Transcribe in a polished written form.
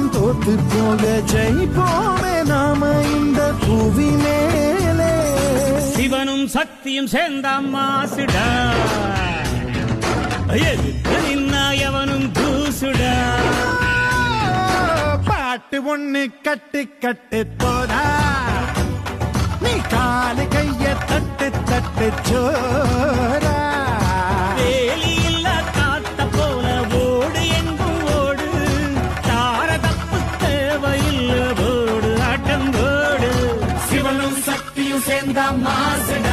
யாரும் தோத்து போக ஜெயிப்போமே நாம இந்த புவி மேலே. சிவனும் சக்தியும் சேர்ந்த மாசுடா, எதுக்கு நின்னா எவனும் தூசுடா. பாட்டு ஒண்ணு கட்டு கட்டு போதா, நீ காலு கைய தட்டு தட்டு சோரா. வேலி இல்ல காத்த போல ஓடு எங்கும் ஓடு, தார தப்பு தேவையில்ல ஓடு ஆட்டம் ஓடு. சிவனும் சக்தியும் சேர்ந்த மாசுடா.